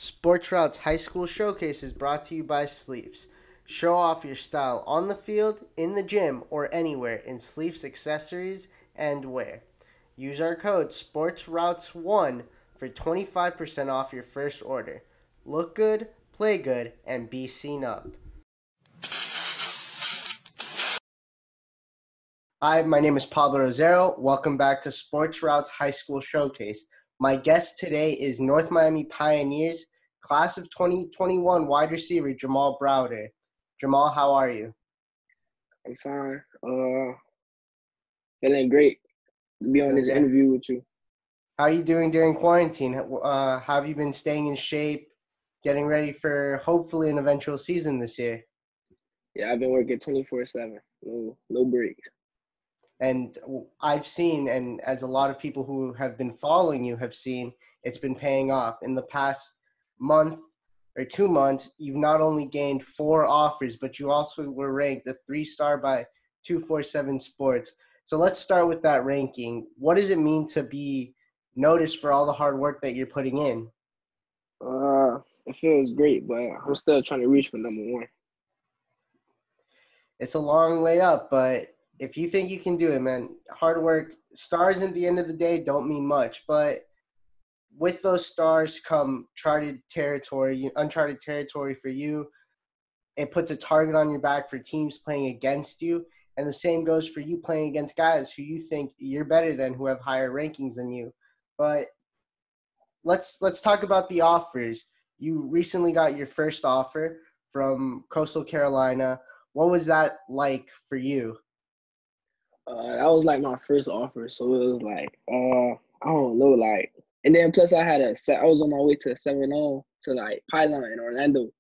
SportsRoutes High School Showcase is brought to you by Sleeves. Show off your style on the field, in the gym, or anywhere in Sleeves accessories and wear. Use our code SportsRoutes1 for 25% off your first order. Look good, play good, and be seen up. Hi, my name is Pablo Rosero. Welcome back to SportsRoutes High School Showcase. My guest today is North Miami Pioneers Class of 2021 wide receiver Jamal Browder. Jamal, how are you? I'm fine. Feeling great to be on this interview with you. How are you doing during quarantine? How have you been staying in shape, getting ready for hopefully an eventual season this year? Yeah, I've been working 24/7. No breaks. And I've seen, and as a lot of people who have been following you have seen, it's been paying off. In the past month or 2 months, you've not only gained 4 offers, but you also were ranked a 3-star by 247 Sports. So let's start with that ranking. What does it mean to be noticed for all the hard work that you're putting in? It feels great, but I'm still trying to reach for number 1. It's a long way up, but if you think you can do it, man, hard work. Stars at the end of the day don't mean much, but with those stars come uncharted territory for you. It puts a target on your back for teams playing against you, and the same goes for you playing against guys who you think you're better than, who have higher rankings than you. But let's talk about the offers. You recently got your first offer from Coastal Carolina. What was that like for you? That was like my first offer, so it was like, I don't know, like, and then plus I was on my way to 7-0 to like Pylon in Orlando,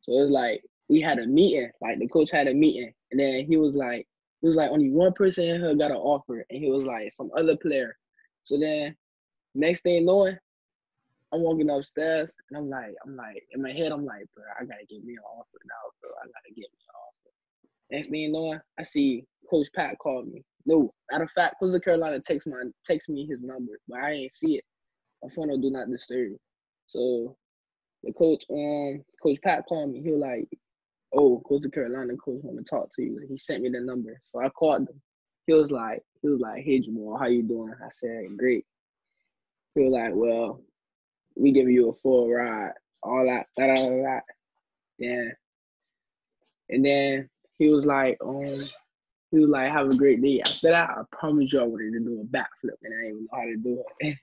so it was like we had a meeting, like the coach had a meeting, and then he was like only one person in here got an offer, and he was like some other player. So then next thing knowing, I'm walking upstairs, and I'm like, in my head, I'm like, bro, I gotta get me an offer now, bro. I gotta get me an offer. Next thing you know, I see Coach Pat call me. No, matter of fact, Coastal Carolina text me his number, but I ain't see it. My phone will do not disturb. So the Coach Pat called me. He was like, "Oh, Coastal Carolina coach want to talk to you." He sent me the number, so I called him. He was like, "Hey Jamal, how you doing?" I said, "Great." He was like, "Well, we give you a full ride, all that, that. Yeah." And then he was like, have a great day. After that, I promise you I wanted to do a backflip, and I didn't even know how to do it.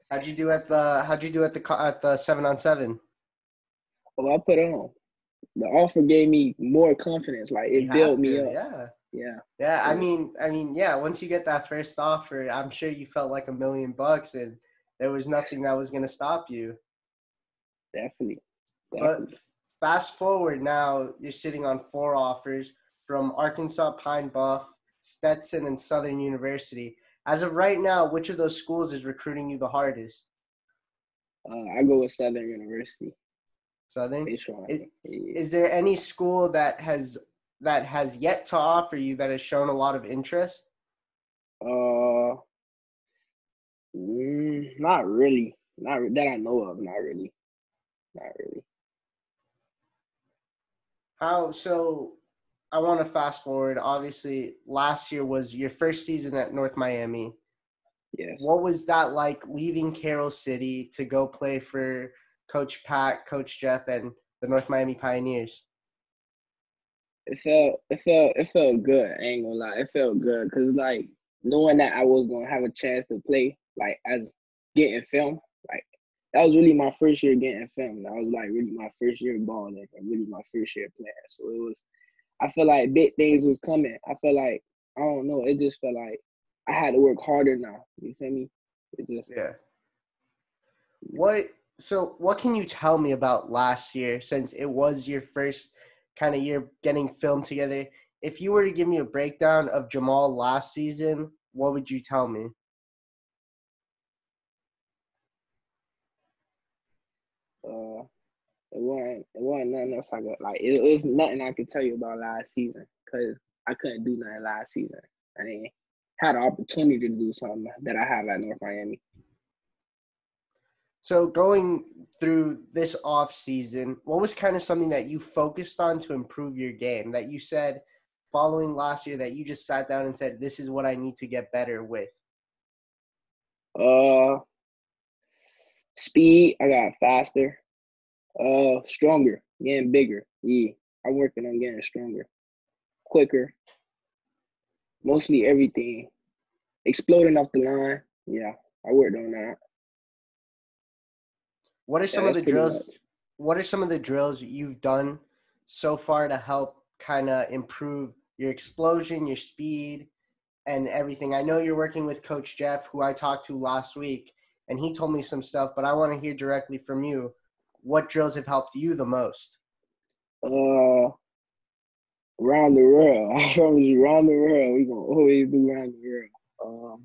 How'd you do at the 7-on-7? Oh, I put on. The offer gave me more confidence. Like You it have built me to, up. yeah. Yeah. Yeah, I mean, yeah, once you get that first offer, I'm sure you felt like $1,000,000 and there was nothing that was going to stop you. Definitely. But fast forward now, you're sitting on 4 offers from Arkansas Pine Bluff, Stetson, and Southern University. As of right now, which of those schools is recruiting you the hardest? I go with Southern University. Southern? Yeah. Is there any school that has yet to offer you that has shown a lot of interest? Not really. Not that I know of. Not really. Not really. So I want to fast forward. Obviously, last year was your first season at North Miami. Yes. What was that like, leaving Carroll City to go play for Coach Pat, Coach Jeff, and the North Miami Pioneers? It felt good. I ain't gonna lie. It felt good because like knowing that I was gonna have a chance to play, like as getting film, like that was really my first year getting film. That was like really my first year balling and really my first year playing. So it was. I feel like big things was coming. I feel like I don't know. It just felt like I had to work harder now. You feel me? Yeah. What can you tell me about last year, since it was your first kind of year getting film together? If you were to give me a breakdown of Jamal last season, what would you tell me? It wasn't nothing else I could like. It was nothing I could tell you about last season because I couldn't do nothing last season. I mean, had an opportunity to do something that I have at North Miami. So going through this off season, what was kind of something that you focused on to improve your game that you said following last year that you just sat down and said, this is what I need to get better with? Uh, Speed, I got faster. Stronger, getting bigger. Yeah, I'm working on getting stronger, quicker, mostly everything. Exploding off the line. Yeah, I worked on that. What are Yeah, some of that's the pretty much. drills? What are some of the drills you've done so far to help kind of improve your explosion, your speed, and everything? I know you're working with Coach Jeff, who I talked to last week, and he told me some stuff, but I want to hear directly from you. What drills have helped you the most? Uh, Round the world. I promise you, round the world. We gonna always do round the world.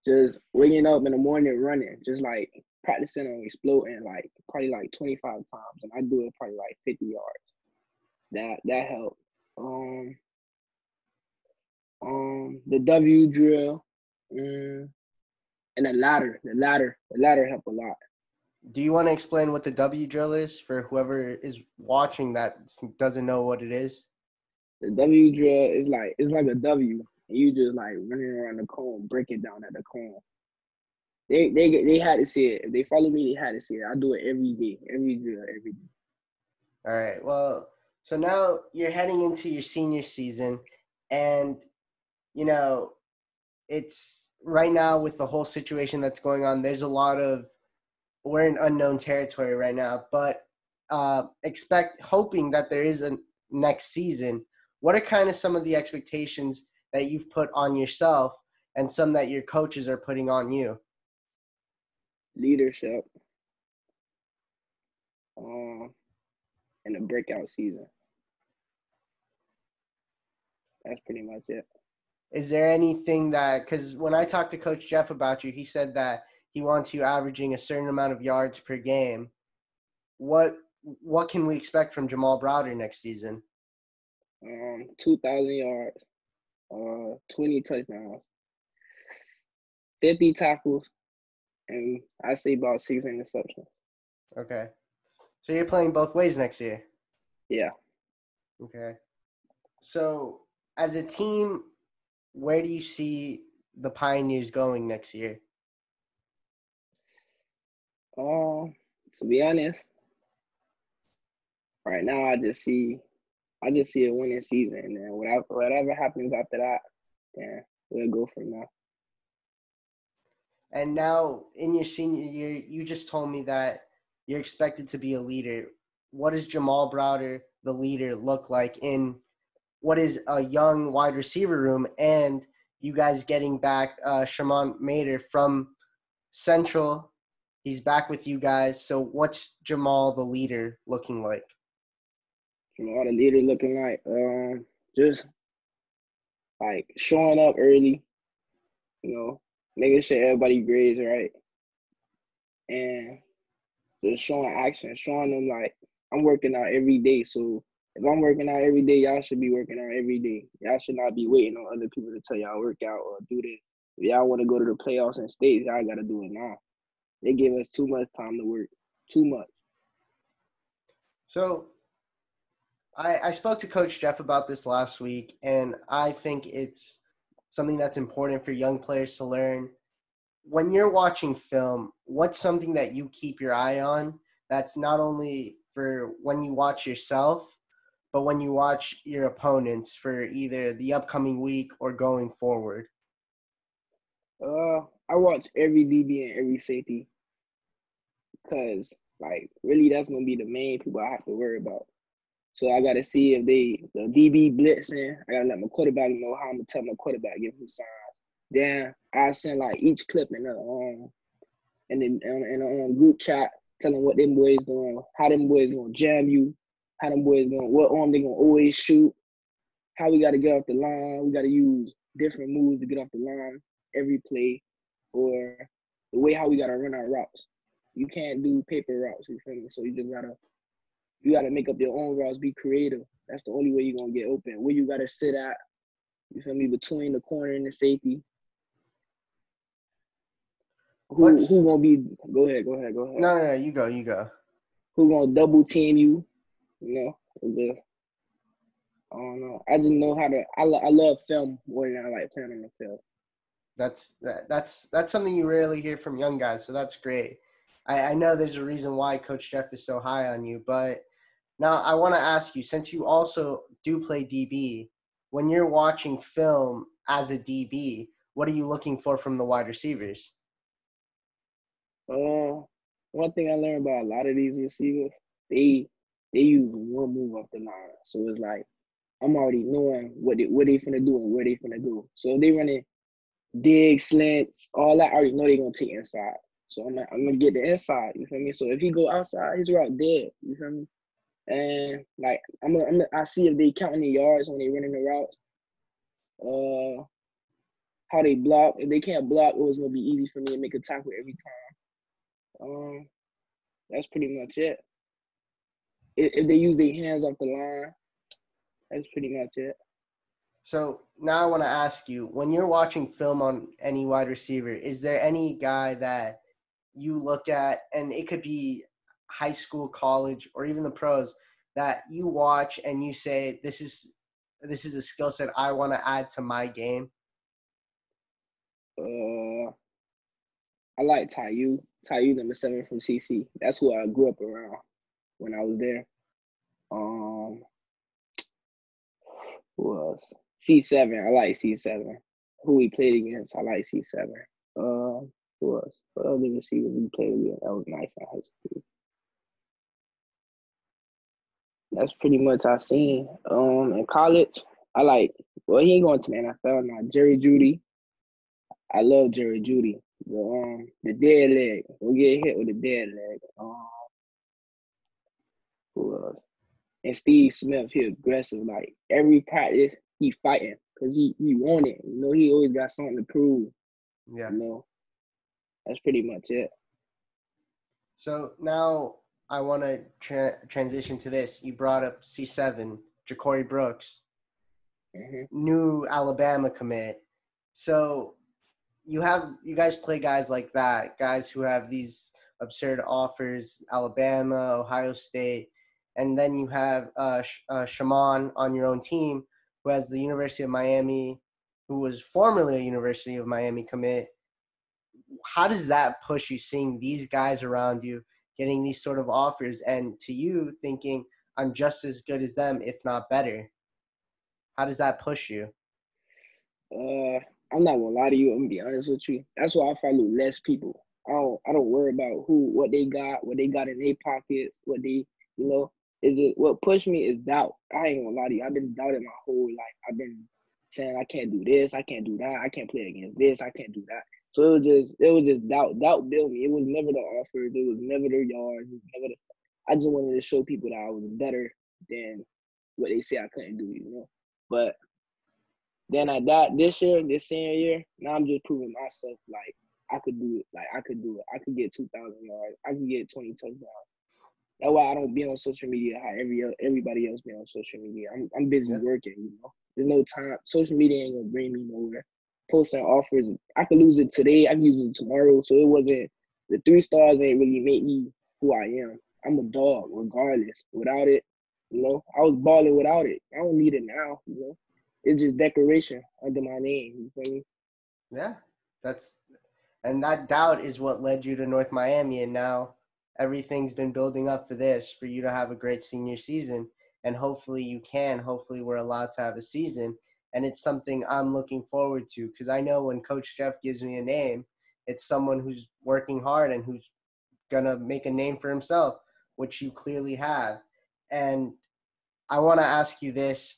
Just waking up in the morning running, just like practicing on exploding like probably like 25 times, and I do it probably like 50 yards. That helped. Um, the W drill, and the ladder help a lot. Do you want to explain what the W drill is for whoever is watching that doesn't know what it is? The W drill is like it's like a W, and you just like running around the cone, break it down at the cone. They had to see it. If they follow me, they had to see it. I do it every day, every drill, every day. All right. Well, so now you're heading into your senior season, and you know it's right now with the whole situation that's going on. There's a lot of we're in unknown territory right now, but hoping that there is a next season. What are kind of some of the expectations that you've put on yourself, and some that your coaches are putting on you? Leadership, um, and a breakout season. That's pretty much it. Is there anything that, because when I talked to Coach Jeff about you, he said that he wants you averaging a certain amount of yards per game. What what can we expect from Jamal Browder next season? 2,000 yards, 20 touchdowns, 50 tackles, and I say about 6 interceptions. Okay. So you're playing both ways next year. Yeah. Okay. So as a team, where do you see the Pioneers going next year? To be honest, right now I just see a winning season, and then whatever happens after that, then we'll go from there. And now in your senior year, you just told me that you're expected to be a leader. What does Jamal Browder, the leader, look like in what is a young wide receiver room, and you guys getting back Shimon Mater from Central? He's back with you guys. So what's Jamal, the leader, looking like? Jamal the leader looking like just like showing up early, you know, making sure everybody grades right, and just showing action, showing them like I'm working out every day. So if I'm working out every day, y'all should be working out every day. Y'all should not be waiting on other people to tell y'all work out or do this. If y'all want to go to the playoffs and states, y'all gotta do it now. They give us too much time to work. Too much. So I spoke to Coach Jeff about this last week, and I think it's something that's important for young players to learn. When you're watching film, what's something that you keep your eye on that's not only for when you watch yourself, but when you watch your opponents for either the upcoming week or going forward? I watch every DB and every safety because like really that's gonna be the main people I have to worry about. So I gotta see if the DB blitzing. I gotta let my quarterback know how I'm gonna tell my quarterback give him signs. Then I send like each clip in the group chat, telling what them boys doing, how them boys gonna jam you, how them boys going, what arm they gonna always shoot, how we gotta get off the line. We gotta use different moves to get off the line every play, or the way how we gotta run our routes. You can't do paper routes, you feel me? So you gotta make up your own routes, be creative. That's the only way you're gonna get open. Where you gotta sit at, you feel me, between the corner and the safety. Who What's gonna be? Go ahead. no, you go, you go. Who gonna double team you? You know, I don't know. I just know how to. I love film more than I like playing on the field. That's something you rarely hear from young guys, so that's great. I know there's a reason why Coach Jeff is so high on you, but now I want to ask you, since you also do play DB, when you're watching film as a DB, what are you looking for from the wide receivers? Uh, One thing I learned about a lot of these receivers, they they use one move off the line, so it's like I'm already knowing what they finna do and where they finna go. So if they running dig, slants, all that, I already know they gonna take inside. So I'm gonna get the inside. You feel me? So if he go outside, his route dead. You feel me? And like I see if they counting the yards when they running the routes. How they block. If they can't block, it was gonna be easy for me to make a tackle every time. That's pretty much it. If they use their hands off the line, that's pretty much it. So now I want to ask you, when you're watching film on any wide receiver, is there any guy that you look at, and it could be high school, college, or even the pros, that you watch and you say, this is a skill set I want to add to my game? Uh, I like Tyu. Tyu number 7 from CC. That's who I grew up around when I was there. Um, who else? C7. I like C7. Who we played against, I like C7. Who else? What other receivers we played with? That was nice in high school. That's pretty much I seen. In college, I like. Well, he ain't going to the NFL now. Jerry Judy. I love Jerry Judy. The dead leg. We'll get hit with the dead leg. Who else? And Steve Smith, he aggressive. Like every practice, he fighting because he want it. You know, he always got something to prove. Yeah. You know, that's pretty much it. So now I want to transition to this. You brought up C7, Ja'Cory Brooks, Mm-hmm. new Alabama commit. So you guys play guys like that, guys who have these absurd offers, Alabama, Ohio State, and then you have Shaman on your own team who has the University of Miami, who was formerly a University of Miami commit. How does that push you seeing these guys around you getting these sort of offers and to you thinking I'm just as good as them, if not better? How does that push you? I'm not gonna lie to you. I'm gonna be honest with you. That's why I follow less people. I don't worry about what they got in their pockets, what they, you know. Is it what pushed me is doubt. I ain't gonna lie to you. I've been doubting my whole life. I've been saying I can't do this, I can't do that, I can't play against this, I can't do that. So it was just doubt. Doubt built me. It was never the offers. It was never the yards. It was never the. I just wanted to show people that I was better than what they say I couldn't do. You know, but then at that this senior year, now I'm just proving myself like I could do it. Like I could do it. I could get 2,000 yards. I could get 20 touchdowns. That's why I don't be on social media how everybody else be on social media. I'm busy Yeah. working. You know, there's no time. Social media ain't gonna bring me nowhere. Posting offers, I could lose it today. I could use it tomorrow. So it wasn't the 3 stars ain't really make me who I am. I'm a dog regardless. Without it, you know, I was balling without it. I don't need it now. You know, it's just decoration under my name. You feel me? Yeah. That's and that doubt is what led you to North Miami, and now everything's been building up for this, for you to have a great senior season, and hopefully we're allowed to have a season, and it's something I'm looking forward to, because I know when Coach Jeff gives me a name, it's someone who's working hard and who's gonna make a name for himself, which you clearly have. And I want to ask you this: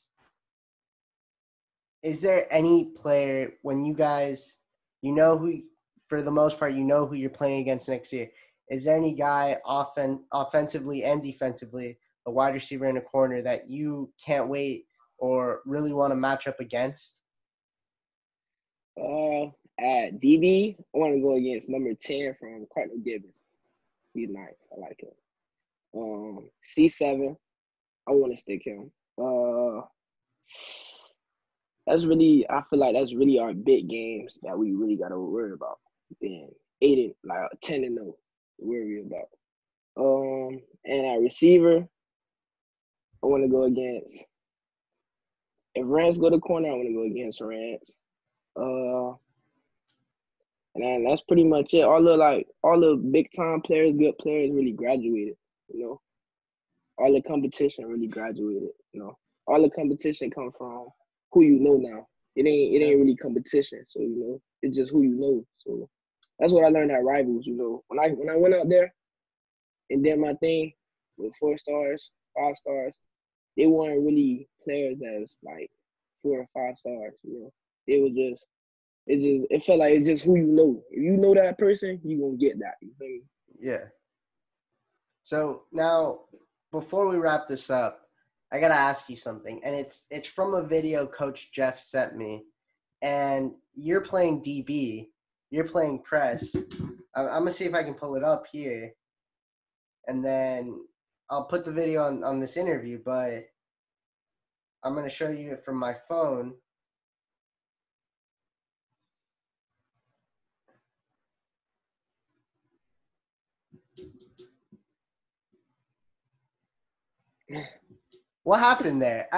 is there any player, when you guys, who, for the most part, who you're playing against next year? Is there any guy offensively and defensively, a wide receiver in a corner, that you can't wait or really want to match up against? Uh, at DB, I want to go against number 10 from Cardinal Gibbons. He's nice. I like him. C7, I want to stick him. I feel like that's really our big games that we really got to worry about. Then like 10-0 to worry about. And at receiver, I want to go against. If Rance go to corner, I want to go against Rance. And then that's pretty much it. All the big time players, good players, really graduated. You know, all the competition really graduated. You know, all the competition come from who you know now. It ain't really competition. So you know, it's just who you know. So that's what I learned at Rivals. You know, when I went out there and did my thing with 4 stars, 5 stars, they weren't really players that's like 4 or 5 stars. You know, it was just. It felt like it's just who you know. If you know that person, you gonna get that. You feel me? Yeah. So now, before we wrap this up, I gotta ask you something, and it's from a video Coach Jeff sent me, and you're playing DB, you're playing press. I'm gonna see if I can pull it up here, and then I'll put the video on this interview, but I'm gonna show you it from my phone. What happened there?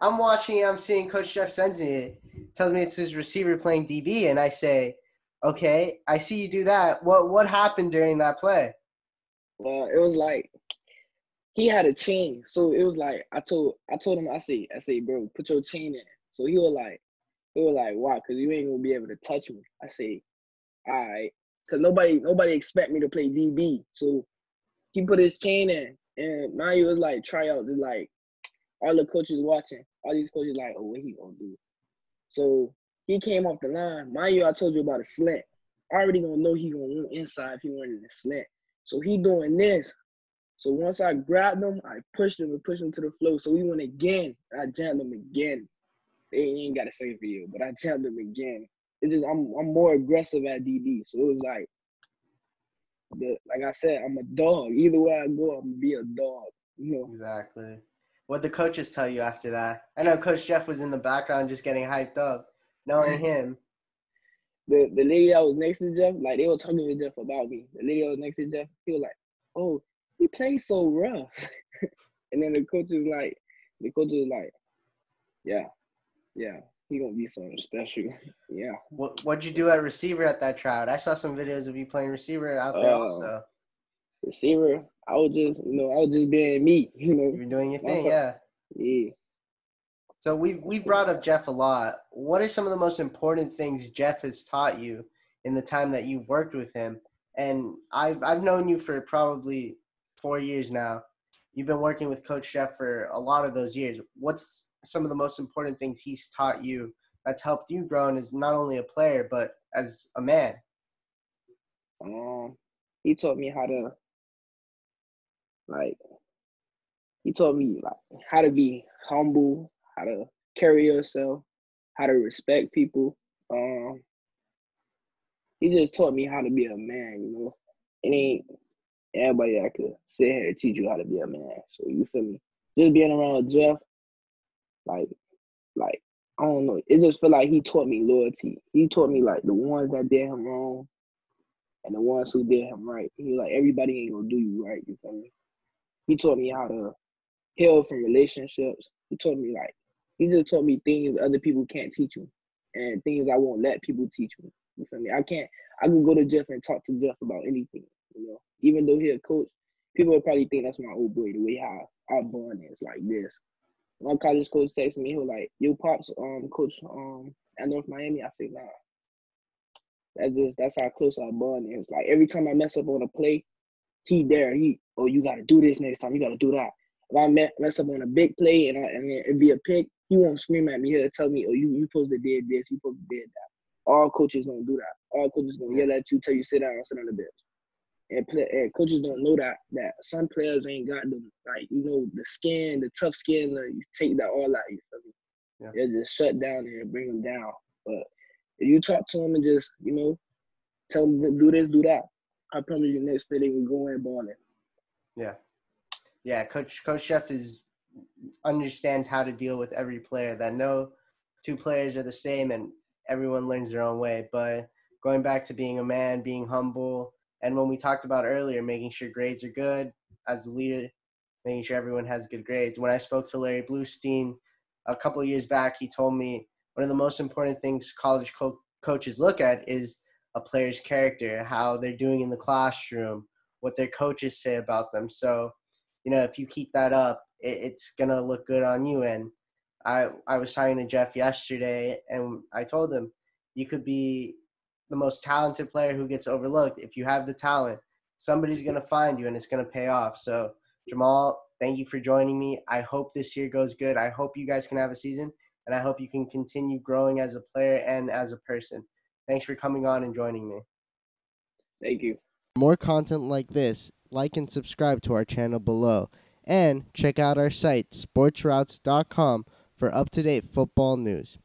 I'm watching. I'm seeing Coach Jeff sends me, tells me it's his receiver playing DB, and I say, "Okay, I see you do that. What happened during that play?" Well, it was like he had a chain, so it was like I told him I say, bro, put your chain in. So he was like, why? Cause you ain't gonna be able to touch me. I say, all right, cause nobody expect me to play DB. So he put his chain in, and now he was like tryout. Just like all the coaches watching, all these coaches like, oh, what he gonna do? So he came off the line. Mind you, I told you about a slant. I already gonna know he gonna run inside if he wanted a slant. So he doing this. So once I grabbed him, I pushed him and pushed him to the floor. So he went again. I jammed him again. They ain't got to say for you, but I jammed him again. It's just I'm more aggressive at DB. So it was like like I said, I'm a dog. Either way I go, I'm gonna be a dog. You know. Exactly. What the coaches tell you after that? I know Coach Jeff was in the background just getting hyped up, knowing him. The lady that was next to Jeff, like they were talking to Jeff about me. The lady that was next to Jeff, he was like, "Oh, he plays so rough." And then the coach was like, "Yeah, he gonna be something special." Yeah. What'd you do at receiver at that tryout? I saw some videos of you playing receiver out there also. Receiver, I was just being me. You know, You're doing your thing, yeah. Yeah. So we brought up Jeff a lot. What are some of the most important things Jeff has taught you in the time that you've worked with him? And I've known you for probably 4 years now. You've been working with Coach Jeff for a lot of those years. What's some of the most important things he's taught you that's helped you grow as not only a player but as a man? He taught me how to how to be humble, how to carry yourself, how to respect people. He just taught me how to be a man, you know. It ain't everybody that could sit here and teach you how to be a man. So you feel me? Just being around Jeff, like I don't know. It just feel like he taught me loyalty. He taught me like the ones that did him wrong and the ones who did him right. He was like, everybody ain't gonna do you right, you feel me? He taught me how to heal from relationships. He just taught me things other people can't teach you and things I won't let people teach me. You feel me? I can go to Jeff and talk to Jeff about anything, you know. Even though he's a coach, people would probably think that's my old boy, the way how our bond is like this. My college coach texted me, he was like, "Yo, Pops, coach at North Miami." I said, "Nah." That's how close our bond is. Like every time I mess up on a play, he there. Oh, you gotta do this next time, you gotta do that. If I mess up on a big play and it'd be a pick, he won't scream at me. He'll tell me, "Oh, you supposed to did this, you supposed to did that." All coaches don't do that. All coaches gonna yell at you, tell you sit down, sit on the bench. And coaches don't know that some players ain't got the the skin, the tough skin. You take that all out. You feel me? Yeah. They'll just shut down and bring them down. But if you talk to them and just tell them to do this, do that, I promise you next play they will go in balling. Yeah. Coach Jeff understands how to deal with every player. That no two players are the same, and everyone learns their own way. But going back to being a man, being humble, and when we talked about earlier, making sure grades are good as a leader, making sure everyone has good grades. When I spoke to Larry Bluestein a couple of years back, he told me one of the most important things college coaches look at is a player's character, how they're doing in the classroom, what their coaches say about them. So, if you keep that up, it's going to look good on you. And I was talking to Jeff yesterday, and I told him, you could be the most talented player who gets overlooked. If you have the talent, somebody's going to find you, and it's going to pay off. So, Jamal, thank you for joining me. I hope this year goes good. I hope you guys can have a season, and I hope you can continue growing as a player and as a person. Thanks for coming on and joining me. Thank you. For more content like this, like and subscribe to our channel below. And check out our site, SportsRoutes.com, for up-to-date football news.